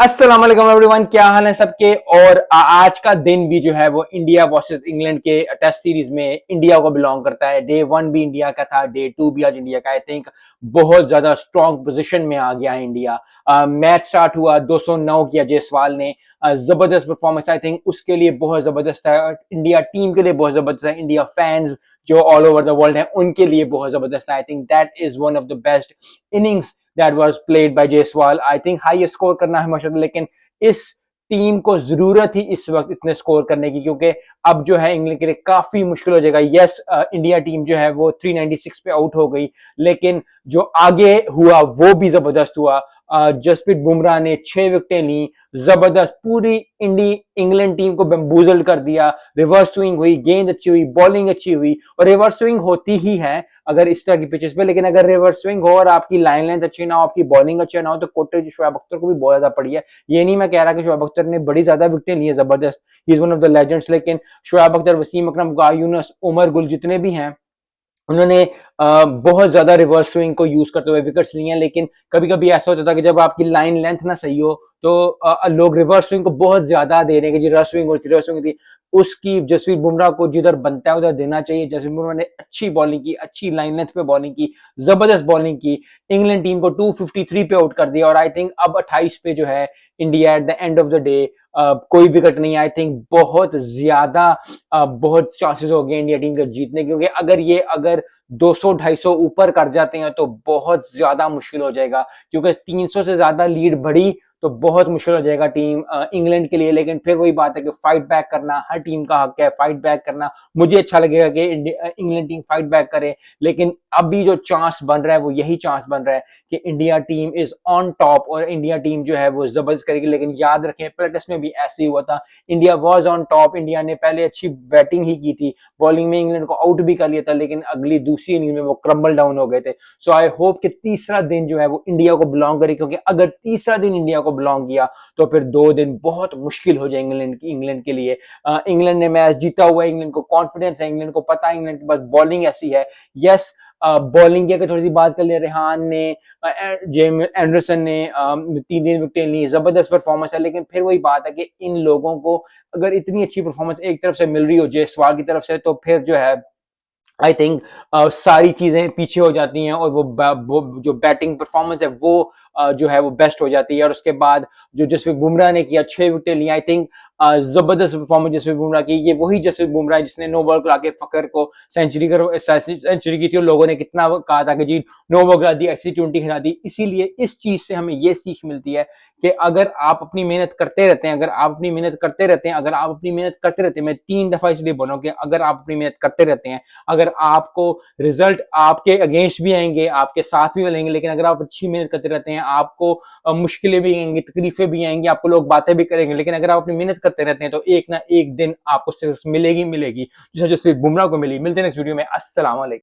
अस्सलाम वालेकुम एवरीवन, क्या हाल है सबके। और आज का दिन भी जो है वो इंडिया वर्सेस इंग्लैंड के टेस्ट सीरीज में इंडिया को बिलोंग करता है। डे 1 भी इंडिया का था, डे 2 भी आज इंडिया का। आई थिंक बहुत ज्यादा स्ट्रॉन्ग पोजीशन में आ गया है इंडिया। मैच स्टार्ट हुआ, 209 किया जयसवाल ने। जबरदस्त परफॉर्मेंस, आई थिंक उसके लिए बहुत जबरदस्त है, इंडिया टीम के लिए बहुत जबरदस्त है, इंडिया फैंस जो ऑल ओवर द वर्ल्ड है उनके लिए बहुत जबरदस्त है। I think that is one of the best innings that was played by Jaiswal. I think highest score करना है माशाल्लाह, लेकिन इस टीम को जरूरत ही इस वक्त इतने स्कोर करने की, क्योंकि अब जो है इंग्लैंड के लिए काफी मुश्किल हो जाएगा। यस, इंडिया टीम जो है वो 396 पे आउट हो गई, लेकिन जो आगे हुआ वो भी जबरदस्त हुआ। जसप्रीत बुमराह ने 6 विकेटें ली, जबरदस्त पूरी इंग्लैंड टीम को बम्बूजल कर दिया। रिवर्स स्विंग हुई, गेंद अच्छी हुई, बॉलिंग अच्छी हुई, और रिवर्स स्विंग होती ही है अगर इस तरह की पिचेस पे, लेकिन अगर रिवर्स स्विंग हो और आपकी लाइन लेंथ अच्छी ना हो, आपकी बॉलिंग अच्छी ना हो, तो कोटे शोएब अख्तर को भी बहुत ज्यादा पड़ी है। ये नहीं मैं कह रहा कि शोएब अख्तर ने बड़ी ज्यादा विकेटें ली है, जबरदस्त, he is one of the legends, लेकिन शोएब अख्तर, वसीम अकरम, यूनुस, उमर गुल जितने भी हैं उन्होंने बहुत ज्यादा रिवर्स स्विंग को यूज करते हुए विकेट्स लिए हैं। लेकिन कभी कभी ऐसा होता था कि जब आपकी लाइन लेंथ ना सही हो तो लोग रिवर्स स्विंग को बहुत ज्यादा दे रहे हैं कि जी रिवर्स स्विंग होती, रिवर्स स्विंग होती। उसकी जसप्रीत बुमराह को जिधर बनता है उधर देना चाहिए। जसप्रीत बुमराह ने अच्छी बॉलिंग की, अच्छी लाइन लेंथ पे बॉलिंग की, जबरदस्त बॉलिंग की, इंग्लैंड टीम को 253 पे आउट कर दिया। और आई थिंक अब 28 पे जो है India at the end of the day कोई विकेट नहीं। आई थिंक बहुत ज्यादा बहुत चांसेस हो गए इंडिया टीम के जीतने, क्योंकि अगर 200-250 ऊपर कर जाते हैं तो बहुत ज्यादा मुश्किल हो जाएगा, क्योंकि 300 से ज्यादा लीड बढ़ी तो बहुत मुश्किल हो जाएगा टीम इंग्लैंड के लिए। लेकिन फिर वही बात है कि फाइट बैक करना हर टीम का हक है, फाइट बैक करना। मुझे अच्छा लगेगा कि इंग्लैंड टीम फाइट बैक करे, लेकिन अभी जो चांस बन रहा है वो यही चांस बन रहा है कि India team is on top और इंडिया टीम जो है वो जबरदस्त करेगी। लेकिन याद रखें पहले टेस्ट में भी ऐसे ही हुआ था, India was on top, India ने पहले अच्छी बैटिंग ही की थी, बॉलिंग में इंग्लैंड को आउट भी कर लिया था, लेकिन अगली दूसरी इनिंग में वो क्रम्बल डाउन हो गए थे। सो आई होप कि तीसरा दिन जो है वो इंडिया को बिलोंग करे, क्योंकि अगर तीसरा दिन इंडिया को बिलोंग किया तो फिर 2 दिन बहुत मुश्किल हो जाए इंग्लैंड के लिए। इंग्लैंड ने मैच जीता हुआ है, इंग्लैंड को कॉन्फिडेंस है, इंग्लैंड को पता है इंग्लैंड के पास बॉलिंग ऐसी है। यस, बॉलिंग की अगर थोड़ी सी बात कर ले, रेहान ने, जेम एंडरसन ने 3 विकेटें ली, जबरदस्त परफॉर्मेंस है। लेकिन फिर वही बात है कि इन लोगों को अगर इतनी अच्छी परफॉर्मेंस एक तरफ से मिल रही हो जयसवाल की तरफ से, तो फिर जो है आई थिंक सारी चीजें पीछे हो जाती हैं और वो जो बैटिंग परफॉर्मेंस है वो जो है वो बेस्ट हो जाती है। और उसके बाद जो जसप्रीत बुमराह ने किया, 6 विकेटें ली, आई थिंक जबरदस्त परफॉर्मेंस जसप्रीत बुमराह की। ये वही जसप्रीत बुमराह है जिसने नो बॉल करा के फकर को सेंचुरी की थी, और लोगों ने कितना कहा था कि जी नो बॉल करा दी, ऐसी 20 हिरा दी। इसीलिए इस चीज से हमें ये सीख मिलती है कि अगर आप अपनी मेहनत करते रहते हैं, मैं 3 दफा इसलिए बोलूं कि अगर आप अपनी मेहनत करते रहते हैं, अगर आपको रिजल्ट आपके अगेंस्ट भी आएंगे, आपके साथ भी मिलेंगे, लेकिन अगर आप अच्छी मेहनत करते रहते हैं, आपको मुश्किलें भी आएंगी, तकलीफें भी आएंगी, आपको लोग बातें भी करेंगे, लेकिन अगर आप अपनी मेहनत करते रहते हैं तो एक ना एक दिन आपको सक्सेस मिलेगी मिलेगी, जैसे जसप्रीत बुमराह को मिली। मिलते हैं नेक्स्ट वीडियो में। अस्सलाम वालेकुम।